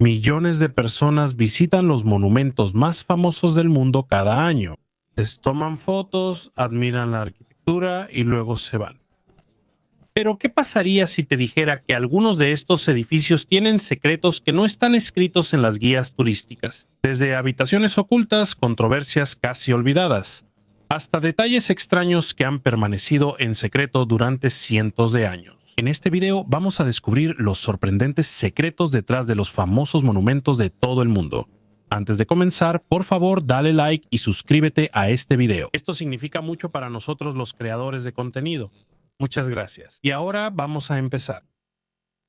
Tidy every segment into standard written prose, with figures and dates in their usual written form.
Millones de personas visitan los monumentos más famosos del mundo cada año. Les toman fotos, admiran la arquitectura y luego se van. Pero, ¿qué pasaría si te dijera que algunos de estos edificios tienen secretos que no están escritos en las guías turísticas? Desde habitaciones ocultas, controversias casi olvidadas, hasta detalles extraños que han permanecido en secreto durante cientos de años. En este video vamos a descubrir los sorprendentes secretos detrás de los famosos monumentos de todo el mundo. Antes de comenzar, por favor, dale like y suscríbete a este video. Esto significa mucho para nosotros los creadores de contenido. Muchas gracias. Y ahora vamos a empezar.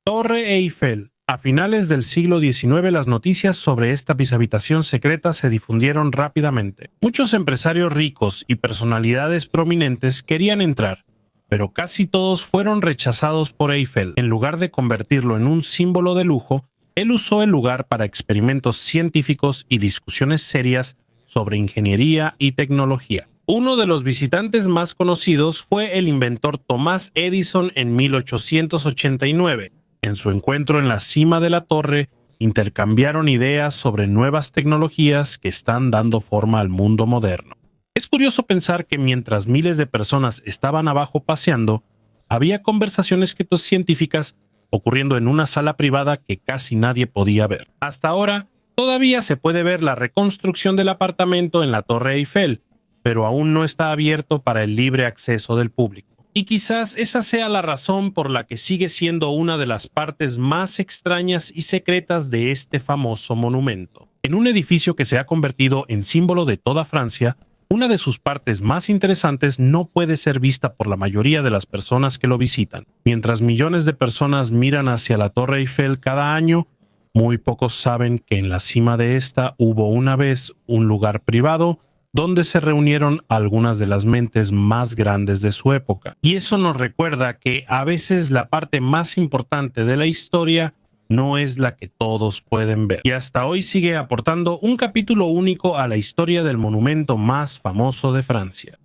Torre Eiffel. A finales del siglo XIX, las noticias sobre esta habitación secreta se difundieron rápidamente. Muchos empresarios ricos y personalidades prominentes querían entrar, pero casi todos fueron rechazados por Eiffel. En lugar de convertirlo en un símbolo de lujo, él usó el lugar para experimentos científicos y discusiones serias sobre ingeniería y tecnología. Uno de los visitantes más conocidos fue el inventor Thomas Edison en 1889. En su encuentro en la cima de la torre, intercambiaron ideas sobre nuevas tecnologías que están dando forma al mundo moderno. Es curioso pensar que mientras miles de personas estaban abajo paseando, había conversaciones científicas ocurriendo en una sala privada que casi nadie podía ver. Hasta ahora, todavía se puede ver la reconstrucción del apartamento en la Torre Eiffel, pero aún no está abierto para el libre acceso del público. Y quizás esa sea la razón por la que sigue siendo una de las partes más extrañas y secretas de este famoso monumento. En un edificio que se ha convertido en símbolo de toda Francia, una de sus partes más interesantes no puede ser vista por la mayoría de las personas que lo visitan. Mientras millones de personas miran hacia la Torre Eiffel cada año, muy pocos saben que en la cima de esta hubo una vez un lugar privado donde se reunieron algunas de las mentes más grandes de su época. Y eso nos recuerda que a veces la parte más importante de la historia no es la que todos pueden ver. Y hasta hoy sigue aportando un capítulo único a la historia del monumento más famoso de Francia.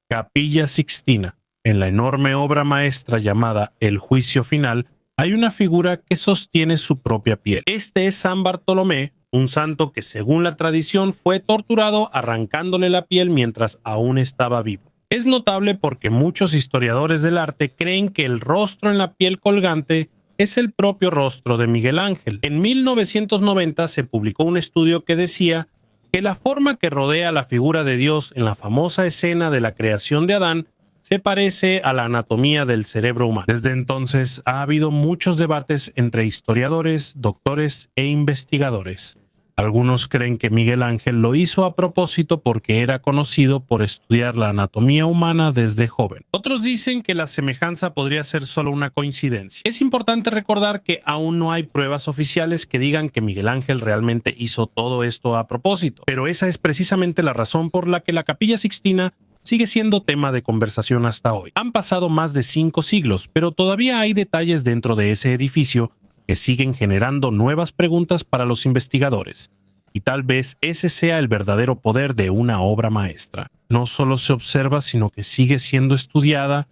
Capilla Sixtina. En la enorme obra maestra llamada El Juicio Final, hay una figura que sostiene su propia piel. Este es San Bartolomé, un santo que según la tradición fue torturado arrancándole la piel mientras aún estaba vivo. Es notable porque muchos historiadores del arte creen que el rostro en la piel colgante es el propio rostro de Miguel Ángel. En 1990 se publicó un estudio que decía que la forma que rodea la figura de Dios en la famosa escena de la creación de Adán se parece a la anatomía del cerebro humano. Desde entonces ha habido muchos debates entre historiadores, doctores e investigadores. Algunos creen que Miguel Ángel lo hizo a propósito porque era conocido por estudiar la anatomía humana desde joven. Otros dicen que la semejanza podría ser solo una coincidencia. Es importante recordar que aún no hay pruebas oficiales que digan que Miguel Ángel realmente hizo todo esto a propósito, pero esa es precisamente la razón por la que la Capilla Sixtina sigue siendo tema de conversación hasta hoy. Han pasado más de 5 siglos, pero todavía hay detalles dentro de ese edificio que siguen generando nuevas preguntas para los investigadores. Y tal vez ese sea el verdadero poder de una obra maestra. No solo se observa, sino que sigue siendo estudiada,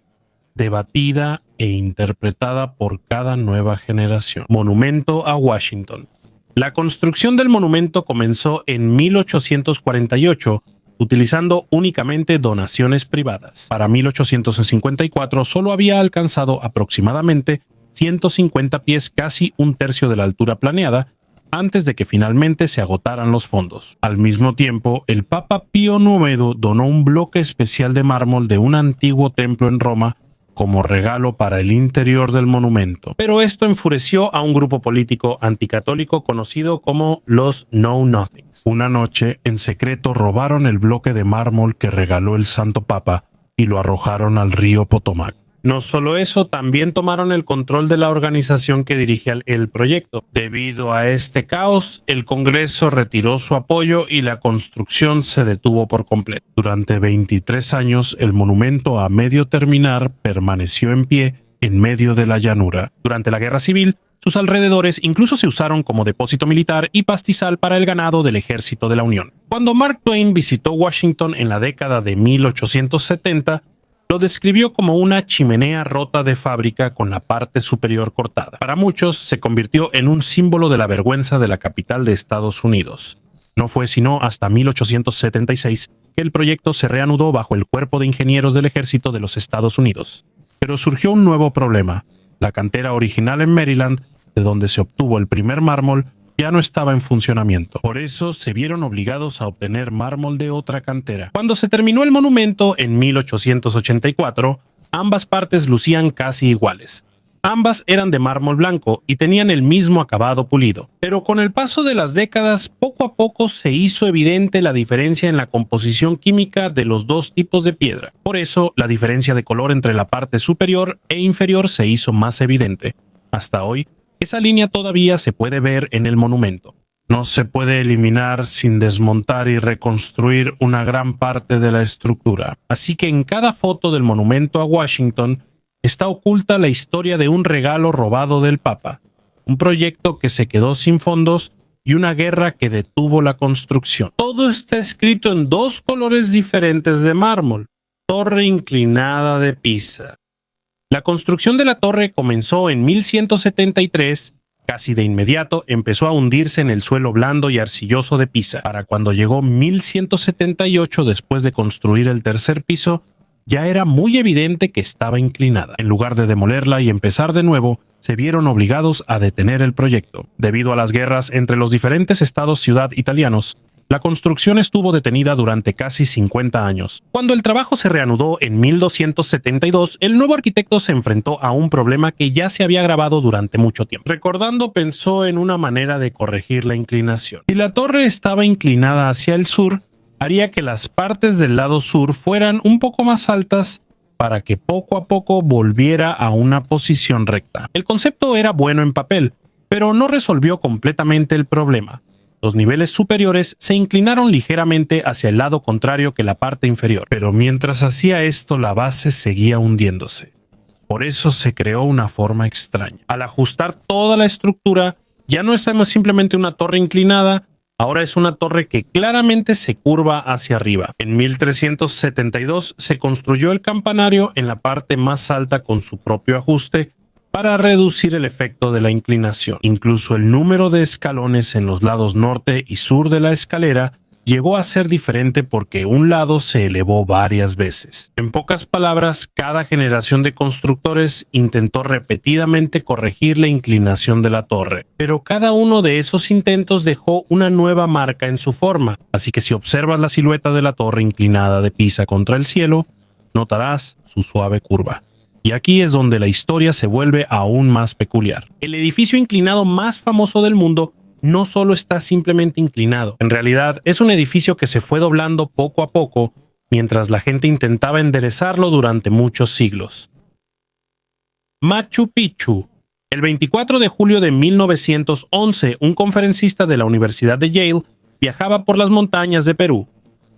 debatida e interpretada por cada nueva generación. Monumento a Washington. La construcción del monumento comenzó en 1848, utilizando únicamente donaciones privadas. Para 1854 solo había alcanzado aproximadamente 150 pies, casi un tercio de la altura planeada, antes de que finalmente se agotaran los fondos. Al mismo tiempo, el Papa Pío IX donó un bloque especial de mármol de un antiguo templo en Roma como regalo para el interior del monumento. Pero esto enfureció a un grupo político anticatólico conocido como los Know Nothings. Una noche, en secreto, robaron el bloque de mármol que regaló el Santo Papa y lo arrojaron al río Potomac. No solo eso, también tomaron el control de la organización que dirigía el proyecto. Debido a este caos, el Congreso retiró su apoyo y la construcción se detuvo por completo. Durante 23 años, el monumento a medio terminar permaneció en pie en medio de la llanura. Durante la Guerra Civil, sus alrededores incluso se usaron como depósito militar y pastizal para el ganado del ejército de la Unión. Cuando Mark Twain visitó Washington en la década de 1870, lo describió como una chimenea rota de fábrica con la parte superior cortada. Para muchos, se convirtió en un símbolo de la vergüenza de la capital de Estados Unidos. No fue sino hasta 1876 que el proyecto se reanudó bajo el Cuerpo de Ingenieros del Ejército de los Estados Unidos. Pero surgió un nuevo problema. La cantera original en Maryland, de donde se obtuvo el primer mármol, ya no estaba en funcionamiento. Por eso se vieron obligados a obtener mármol de otra cantera. Cuando se terminó el monumento en 1884, ambas partes lucían casi iguales. Ambas eran de mármol blanco y tenían el mismo acabado pulido. Pero con el paso de las décadas, poco a poco se hizo evidente la diferencia en la composición química de los dos tipos de piedra. Por eso, la diferencia de color entre la parte superior e inferior se hizo más evidente. Hasta hoy, esa línea todavía se puede ver en el monumento. No se puede eliminar sin desmontar y reconstruir una gran parte de la estructura. Así que en cada foto del monumento a Washington está oculta la historia de un regalo robado del Papa, un proyecto que se quedó sin fondos y una guerra que detuvo la construcción. Todo está escrito en dos colores diferentes de mármol. Torre inclinada de Pisa. La construcción de la torre comenzó en 1173. Casi de inmediato empezó a hundirse en el suelo blando y arcilloso de Pisa. Para cuando llegó 1178, después de construir el tercer piso, ya era muy evidente que estaba inclinada. En lugar de demolerla y empezar de nuevo, se vieron obligados a detener el proyecto. Debido a las guerras entre los diferentes estados-ciudad italianos, la construcción estuvo detenida durante casi 50 años. Cuando el trabajo se reanudó en 1272, el nuevo arquitecto se enfrentó a un problema que ya se había agravado durante mucho tiempo. Recordando, pensó en una manera de corregir la inclinación. Si la torre estaba inclinada hacia el sur, haría que las partes del lado sur fueran un poco más altas para que poco a poco volviera a una posición recta. El concepto era bueno en papel, pero no resolvió completamente el problema. Los niveles superiores se inclinaron ligeramente hacia el lado contrario que la parte inferior, pero mientras hacía esto la base seguía hundiéndose. Por eso se creó una forma extraña. Al ajustar toda la estructura, ya no es simplemente una torre inclinada, ahora es una torre que claramente se curva hacia arriba. En 1372 se construyó el campanario en la parte más alta con su propio ajuste, para reducir el efecto de la inclinación. Incluso el número de escalones en los lados norte y sur de la escalera llegó a ser diferente porque un lado se elevó varias veces. En pocas palabras, cada generación de constructores intentó repetidamente corregir la inclinación de la torre, pero cada uno de esos intentos dejó una nueva marca en su forma, así que si observas la silueta de la torre inclinada de Pisa contra el cielo, notarás su suave curva. Y aquí es donde la historia se vuelve aún más peculiar. El edificio inclinado más famoso del mundo no solo está simplemente inclinado. En realidad, es un edificio que se fue doblando poco a poco mientras la gente intentaba enderezarlo durante muchos siglos. Machu Picchu. El 24 de julio de 1911, un conferencista de la Universidad de Yale viajaba por las montañas de Perú.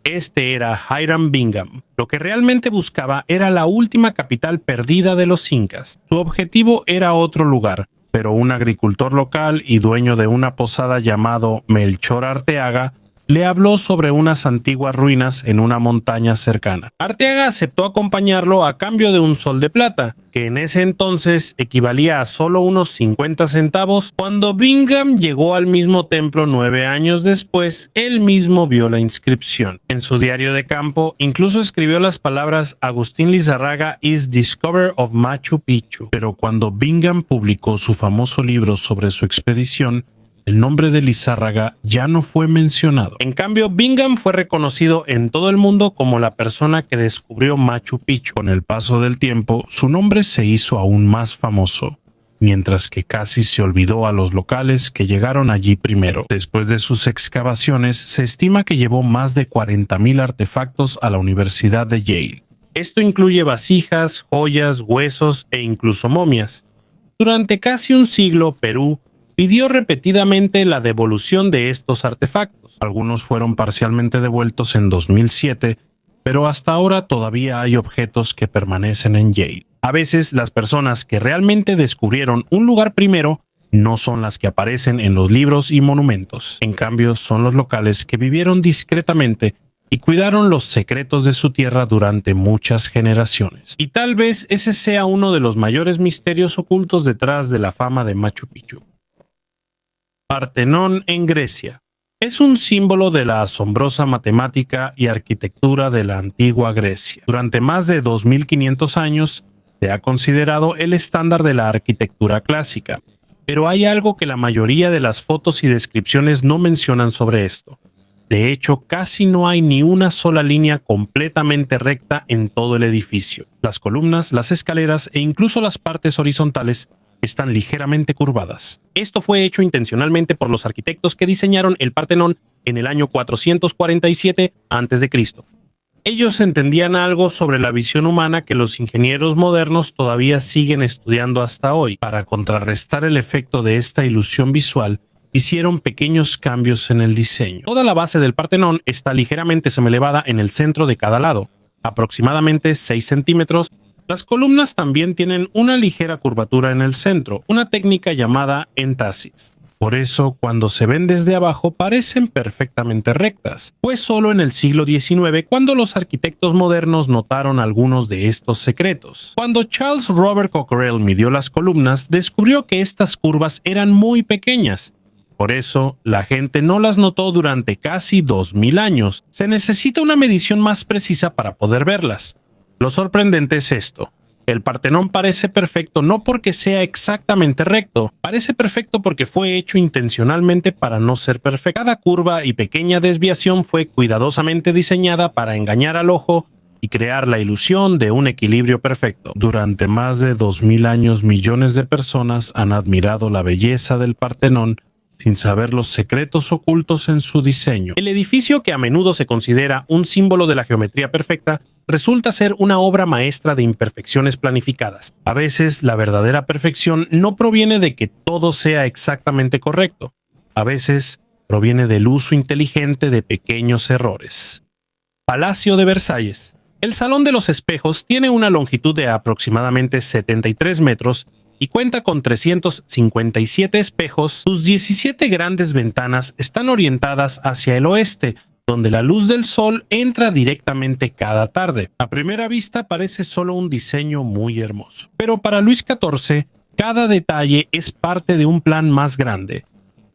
Este era Hiram Bingham. Lo que realmente buscaba era la última capital perdida de los incas. Su objetivo era otro lugar, pero un agricultor local y dueño de una posada llamado Melchor Arteaga le habló sobre unas antiguas ruinas en una montaña cercana. Arteaga aceptó acompañarlo a cambio de un sol de plata, que en ese entonces equivalía a solo unos 50 centavos. Cuando Bingham llegó al mismo templo 9 años después, él mismo vio la inscripción. En su diario de campo, incluso escribió las palabras Agustín Lizarraga is discoverer of Machu Picchu. Pero cuando Bingham publicó su famoso libro sobre su expedición, el nombre de Lizárraga ya no fue mencionado. En cambio, Bingham fue reconocido en todo el mundo como la persona que descubrió Machu Picchu. Con el paso del tiempo, su nombre se hizo aún más famoso, mientras que casi se olvidó a los locales que llegaron allí primero. Después de sus excavaciones, se estima que llevó más de 40,000 artefactos a la Universidad de Yale. Esto incluye vasijas, joyas, huesos e incluso momias. Durante casi un siglo, Perú pidió repetidamente la devolución de estos artefactos. Algunos fueron parcialmente devueltos en 2007, pero hasta ahora todavía hay objetos que permanecen en Yale. A veces, las personas que realmente descubrieron un lugar primero no son las que aparecen en los libros y monumentos. En cambio, son los locales que vivieron discretamente y cuidaron los secretos de su tierra durante muchas generaciones. Y tal vez ese sea uno de los mayores misterios ocultos detrás de la fama de Machu Picchu. Partenón en Grecia. Es un símbolo de la asombrosa matemática y arquitectura de la antigua Grecia. Durante más de 2500 años se ha considerado el estándar de la arquitectura clásica, pero hay algo que la mayoría de las fotos y descripciones no mencionan sobre esto. De hecho, casi no hay ni una sola línea completamente recta en todo el edificio. Las columnas, las escaleras e incluso las partes horizontales están ligeramente curvadas. Esto fue hecho intencionalmente por los arquitectos que diseñaron el Partenón en el año 447 a.C. Ellos entendían algo sobre la visión humana que los ingenieros modernos todavía siguen estudiando hasta hoy. Para contrarrestar el efecto de esta ilusión visual, hicieron pequeños cambios en el diseño. Toda la base del Partenón está ligeramente semelevada en el centro de cada lado, aproximadamente 6 centímetros. Las columnas también tienen una ligera curvatura en el centro, una técnica llamada entasis. Por eso, cuando se ven desde abajo, parecen perfectamente rectas. Fue solo en el siglo XIX cuando los arquitectos modernos notaron algunos de estos secretos. Cuando Charles Robert Cockerell midió las columnas, descubrió que estas curvas eran muy pequeñas. Por eso, la gente no las notó durante casi 2000 años. Se necesita una medición más precisa para poder verlas. Lo sorprendente es esto. El Partenón parece perfecto no porque sea exactamente recto, parece perfecto porque fue hecho intencionalmente para no ser perfecto. Cada curva y pequeña desviación fue cuidadosamente diseñada para engañar al ojo y crear la ilusión de un equilibrio perfecto. Durante más de 2000 años, millones de personas han admirado la belleza del Partenón sin saber los secretos ocultos en su diseño. El edificio, que a menudo se considera un símbolo de la geometría perfecta, resulta ser una obra maestra de imperfecciones planificadas. A veces, la verdadera perfección no proviene de que todo sea exactamente correcto. A veces, proviene del uso inteligente de pequeños errores. Palacio de Versalles. El Salón de los Espejos tiene una longitud de aproximadamente 73 metros y cuenta con 357 espejos. Sus 17 grandes ventanas están orientadas hacia el oeste, donde la luz del sol entra directamente cada tarde. A primera vista parece solo un diseño muy hermoso, pero para Luis XIV, cada detalle es parte de un plan más grande.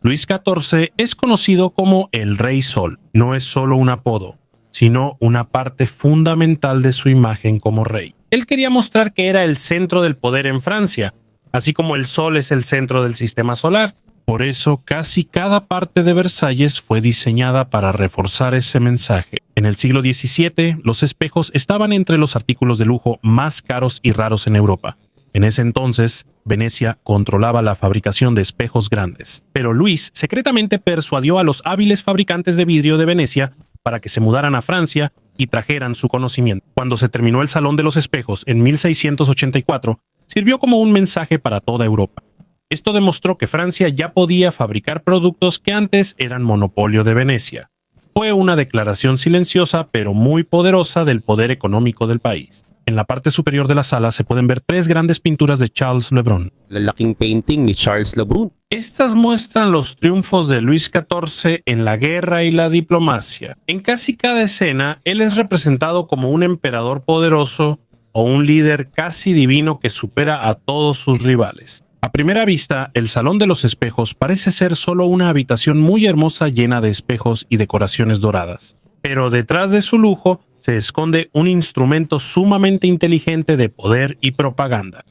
Luis XIV es conocido como el Rey Sol. No es solo un apodo, sino una parte fundamental de su imagen como rey. Él quería mostrar que era el centro del poder en Francia, así como el Sol es el centro del sistema solar. Por eso, casi cada parte de Versalles fue diseñada para reforzar ese mensaje. En el siglo XVII, los espejos estaban entre los artículos de lujo más caros y raros en Europa. En ese entonces, Venecia controlaba la fabricación de espejos grandes. Pero Luis secretamente persuadió a los hábiles fabricantes de vidrio de Venecia para que se mudaran a Francia y trajeran su conocimiento. Cuando se terminó el Salón de los Espejos en 1684, sirvió como un mensaje para toda Europa. Esto demostró que Francia ya podía fabricar productos que antes eran monopolio de Venecia. Fue una declaración silenciosa pero muy poderosa del poder económico del país. En la parte superior de la sala se pueden ver 3 grandes pinturas de Charles Le Brun. Lalaking painting ni Charles Le Brun. Estas muestran los triunfos de Luis XIV en la guerra y la diplomacia. En casi cada escena, él es representado como un emperador poderoso o un líder casi divino que supera a todos sus rivales. A primera vista, el Salón de los Espejos parece ser solo una habitación muy hermosa llena de espejos y decoraciones doradas. Pero detrás de su lujo se esconde un instrumento sumamente inteligente de poder y propaganda.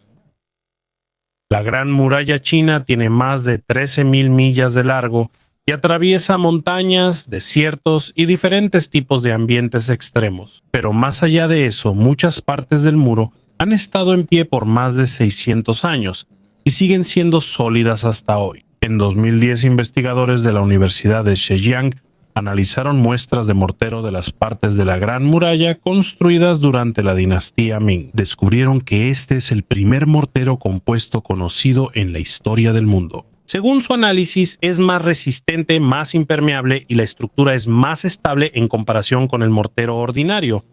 La Gran Muralla China tiene más de 13.000 millas de largo y atraviesa montañas, desiertos y diferentes tipos de ambientes extremos. Pero más allá de eso, muchas partes del muro han estado en pie por más de 600 años y siguen siendo sólidas hasta hoy. En 2010, investigadores de la Universidad de Zhejiang analizaron muestras de mortero de las partes de la Gran Muralla construidas durante la dinastía Ming. Descubrieron que este es el primer mortero compuesto conocido en la historia del mundo. Según su análisis, es más resistente, más impermeable y la estructura es más estable en comparación con el mortero ordinario.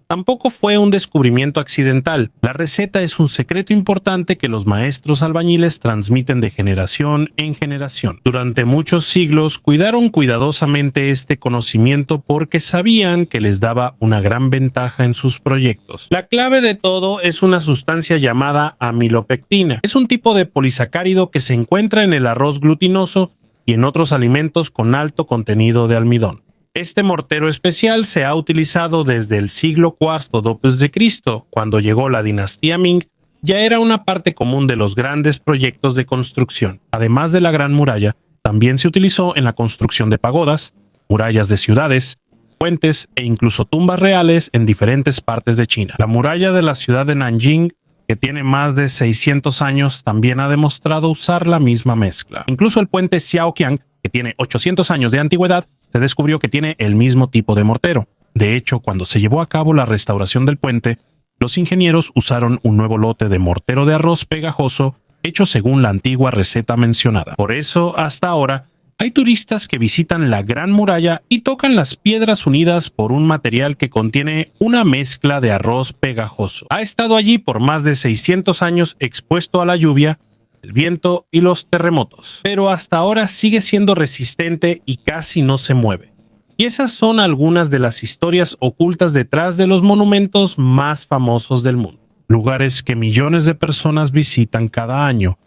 Tampoco fue un descubrimiento accidental. La receta es un secreto importante que los maestros albañiles transmiten de generación en generación. Durante muchos siglos cuidaron cuidadosamente este conocimiento porque sabían que les daba una gran ventaja en sus proyectos. La clave de todo es una sustancia llamada amilopectina. Es un tipo de polisacárido que se encuentra en el arroz glutinoso y en otros alimentos con alto contenido de almidón. Este mortero especial se ha utilizado desde el siglo IV d.C., cuando llegó la dinastía Ming. Ya era una parte común de los grandes proyectos de construcción. Además de la Gran Muralla, también se utilizó en la construcción de pagodas, murallas de ciudades, puentes e incluso tumbas reales en diferentes partes de China. La muralla de la ciudad de Nanjing, que tiene más de 600 años, también ha demostrado usar la misma mezcla. Incluso el puente Xiaoqiang, que tiene 800 años de antigüedad, se descubrió que tiene el mismo tipo de mortero. De hecho, cuando se llevó a cabo la restauración del puente, los ingenieros usaron un nuevo lote de mortero de arroz pegajoso hecho según la antigua receta mencionada. Por eso, hasta ahora, hay turistas que visitan la Gran Muralla y tocan las piedras unidas por un material que contiene una mezcla de arroz pegajoso. Ha estado allí por más de 600 años expuesto a la lluvia, el viento y los terremotos, pero hasta ahora sigue siendo resistente y casi no se mueve. Y esas son algunas de las historias ocultas detrás de los monumentos más famosos del mundo. Lugares que millones de personas visitan cada año,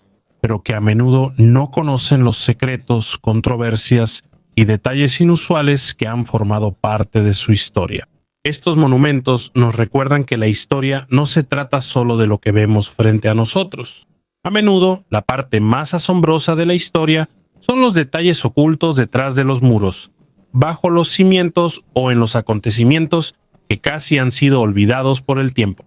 pero que a menudo no conocen los secretos, controversias y detalles inusuales que han formado parte de su historia. Estos monumentos nos recuerdan que la historia no se trata solo de lo que vemos frente a nosotros. A menudo, la parte más asombrosa de la historia son los detalles ocultos detrás de los muros, bajo los cimientos o en los acontecimientos que casi han sido olvidados por el tiempo.